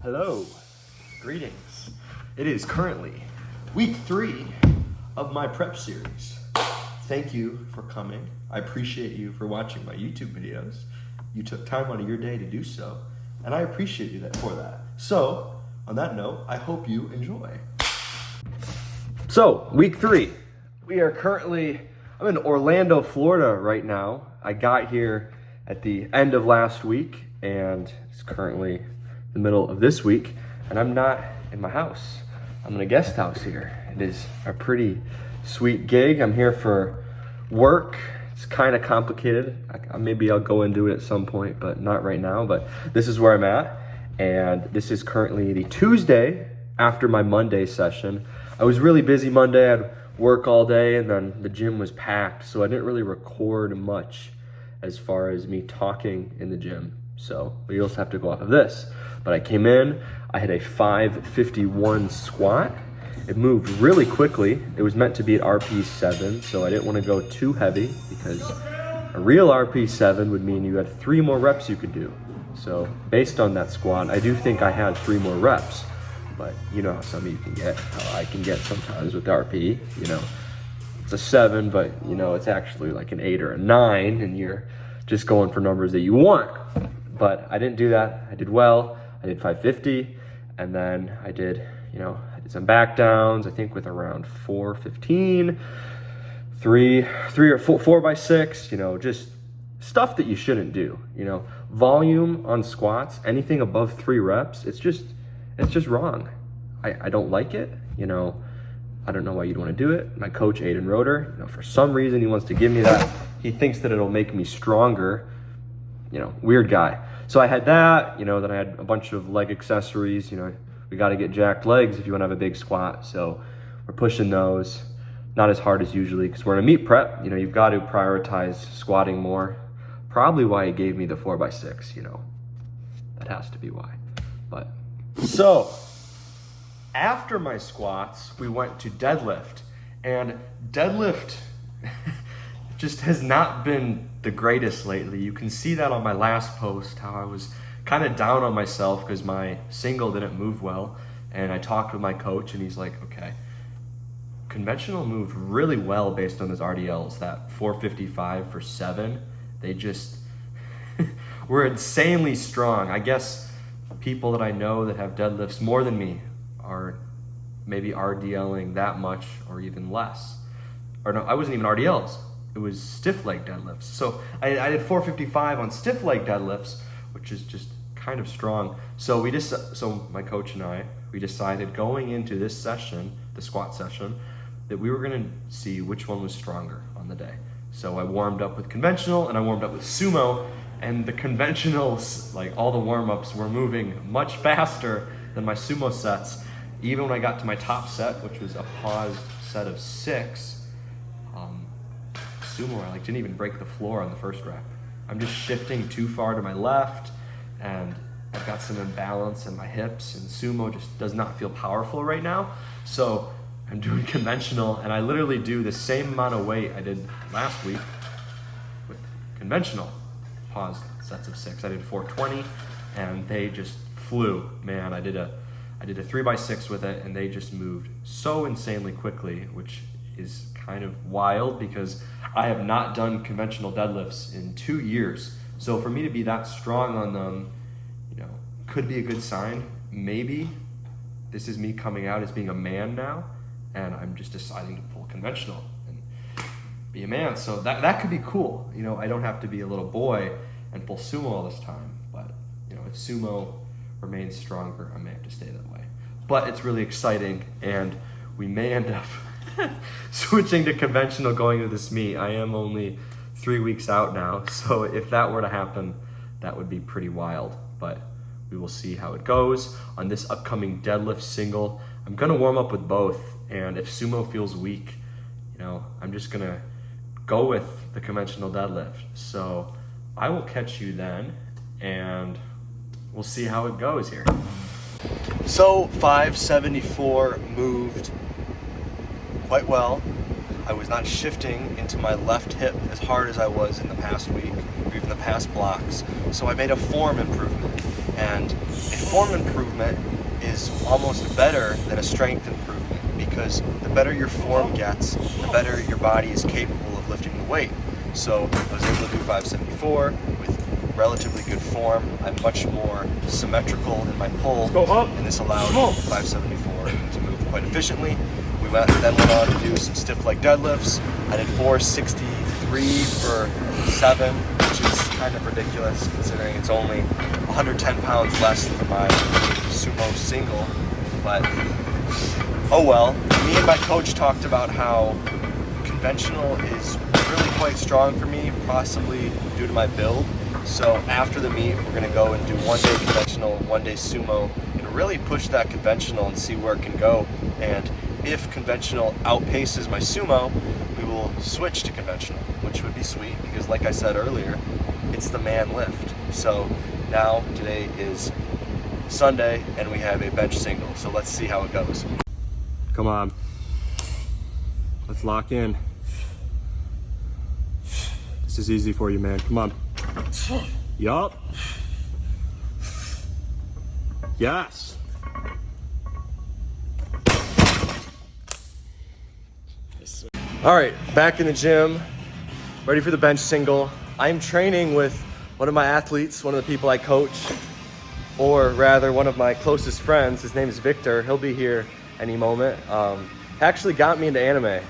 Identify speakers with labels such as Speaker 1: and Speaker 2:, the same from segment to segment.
Speaker 1: Hello, greetings. It is currently week 3 of my prep series. Thank you for coming. I appreciate you for watching my YouTube videos. You took time out of your day to do so, and I appreciate you for that. So, on that note, I hope you enjoy. So, week 3. We are I'm in Orlando, Florida right now. I got here at the end of last week, and it's currently the middle of this week, and I'm not in my house. I'm in a guest house here. It is a pretty sweet gig. I'm here for work. It's kind of complicated. Maybe I'll go and do it at some point, but not right now. But this is where I'm at, and this is currently the Tuesday after my Monday session. I was really busy Monday. I had work all day, and then the gym was packed, so I didn't really record much as far as me talking in the gym. So we also have to go off of this. But I came in, I had a 551 squat. It moved really quickly. It was meant to be at RP7, so I didn't want to go too heavy because a real RP7 would mean you had 3 more reps you could do. So based on that squat, I do think I had 3 more reps. But you know how some of you can get, how I can get sometimes with RP, it's a 7, but it's actually like an 8 or a 9, and you're just going for numbers that you want. But I didn't do that. I did well. I did 550, and then I did some back downs, I think with around 415, 3 or 4 by 6, just stuff that you shouldn't do. Volume on squats, anything above 3 reps, it's just wrong. I don't like it. I don't know why you'd want to do it. My coach, Aiden Roeder, for some reason he wants to give me that. He thinks that it'll make me stronger. Weird guy. So I had that, then I had a bunch of leg accessories. We got to get jacked legs if you want to have a big squat. So we're pushing those, not as hard as usually because we're in a meet prep. You've got to prioritize squatting more. Probably why he gave me the 4 by 6, that has to be why. But so after my squats, we went to deadlift, and deadlift just has not been the greatest lately. You can see that on my last post, how I was kind of down on myself because my single didn't move well. And I talked with my coach, and he's like, okay, conventional moved really well based on those RDLs. That 455 for 7, they just were insanely strong. I guess people that I know that have deadlifts more than me are maybe RDLing that much or even less. Or no, I wasn't even RDLs. It was stiff leg deadlifts. So I did 455 on stiff leg deadlifts, which is just kind of strong. So my coach and I, we decided going into this session, the squat session, that we were gonna see which one was stronger on the day. So I warmed up with conventional and I warmed up with sumo, and the conventionals, like all the warm-ups, were moving much faster than my sumo sets. Even when I got to my top set, which was a paused set of 6, sumo, I didn't even break the floor on the first rep. I'm just shifting too far to my left, and I've got some imbalance in my hips, and sumo just does not feel powerful right now. So I'm doing conventional, and I literally do the same amount of weight I did last week with conventional paused sets of 6. I did 420, and they just flew. Man, I did a 3 by 6 with it, and they just moved so insanely quickly, which is kind of wild because I have not done conventional deadlifts in 2 years. So for me to be that strong on them, could be a good sign. Maybe this is me coming out as being a man now, and I'm just deciding to pull conventional and be a man. So that could be cool. I don't have to be a little boy and pull sumo all this time, but if sumo remains stronger, I may have to stay that way. But it's really exciting, and we may end up switching to conventional going to this meet. I am only 3 weeks out now, so if that were to happen, that would be pretty wild. But we will see how it goes. On this upcoming deadlift single, I'm gonna warm up with both, and if sumo feels weak, I'm just gonna go with the conventional deadlift. So I will catch you then, and we'll see how it goes here. So 574 moved quite well. I was not shifting into my left hip as hard as I was in the past week, or even the past blocks. So I made a form improvement. And a form improvement is almost better than a strength improvement, because the better your form gets, the better your body is capable of lifting the weight. So I was able to do 574 with relatively good form. I'm much more symmetrical in my pull, and this allowed 574 to move quite efficiently. We then went on to do some stiff leg deadlifts. I did 463 for 7, which is kind of ridiculous considering it's only 110 pounds less than my sumo single, but oh well. Me and my coach talked about how conventional is really quite strong for me, possibly due to my build. So after the meet, we're gonna go and do 1 day conventional, 1 day sumo, and really push that conventional and see where it can go. And if conventional outpaces my sumo, we will switch to conventional, which would be sweet because like I said earlier, it's the man lift. So now today is Sunday and we have a bench single. So let's see how it goes. Come on. Let's lock in. This is easy for you, man. Come on. Yup. Yes. All right, back in the gym, ready for the bench single. I'm training with one of my athletes, one of the people I coach, or rather one of my closest friends. His name is Victor. He'll be here any moment. Actually got me into anime.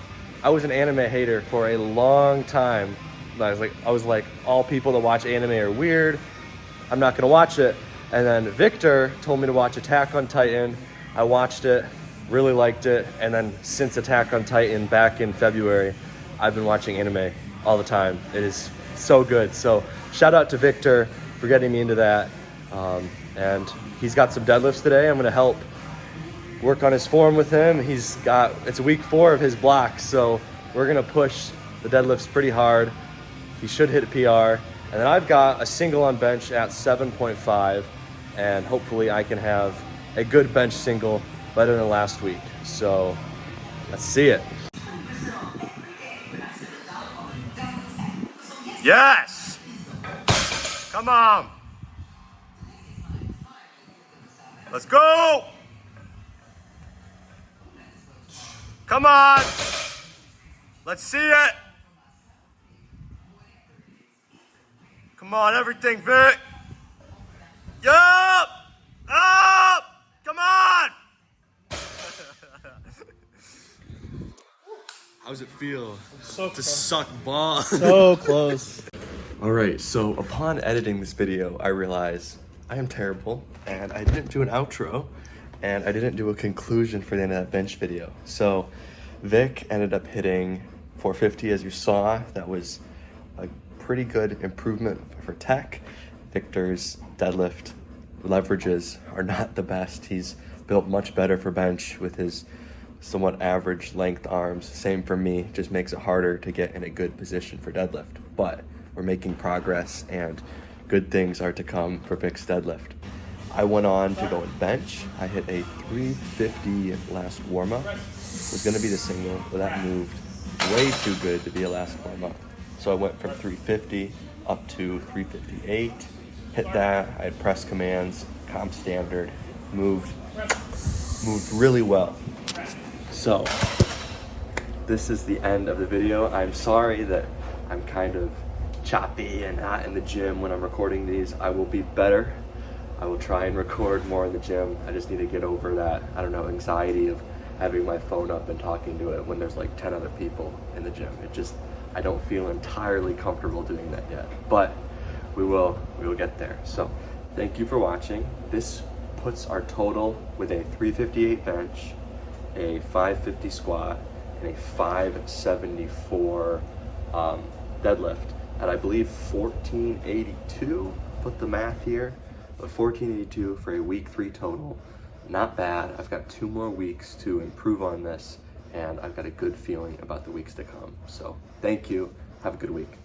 Speaker 1: I was an anime hater for a long time. I was like, all people that watch anime are weird. I'm not gonna watch it. And then Victor told me to watch Attack on Titan. I watched it, really liked it. And then since Attack on Titan back in February, I've been watching anime all the time. It is so good. So shout out to Victor for getting me into that. And he's got some deadlifts today. I'm gonna help work on his form with him. It's week 4 of his block. So we're gonna push the deadlifts pretty hard. He should hit a PR. And then I've got a single on bench at 7.5, and hopefully I can have a good bench single better than last week. So let's see it. Yes! Come on! Let's go! Come on! Let's see it! Come on, everything, Vic! Yup! Up! Come on! How's it feel to suck balls?
Speaker 2: So close.
Speaker 1: All right, so upon editing this video, I realized I am terrible, and I didn't do an outro, and I didn't do a conclusion for the end of that bench video. So Vic ended up hitting 450, as you saw. That was a pretty good improvement for tech. Victor's deadlift leverages are not the best. He's built much better for bench with his somewhat average length arms. Same for me, just makes it harder to get in a good position for deadlift. But we're making progress and good things are to come for Vic's deadlift. I went on to go in bench. I hit a 350 last warm-up. Was gonna be the single, but that moved way too good to be a last warm-up. So I went from 350 up to 358, hit that. I had press commands, comp standard, moved really well. So this is the end of the video. I'm sorry that I'm kind of choppy and not in the gym when I'm recording these. I will be better. I will try and record more in the gym. I just need to get over that, I don't know, anxiety of having my phone up and talking to it when there's like 10 other people in the gym. I don't feel entirely comfortable doing that yet, but we will get there. So thank you for watching. This puts our total with a 358 bench, a 550 squat, and a 574 deadlift at, I believe, 1482. Put the math here, but 1482 for a week 3 total. Not bad. I've got 2 more weeks to improve on this, and I've got a good feeling about the weeks to come. So thank you. Have a good week.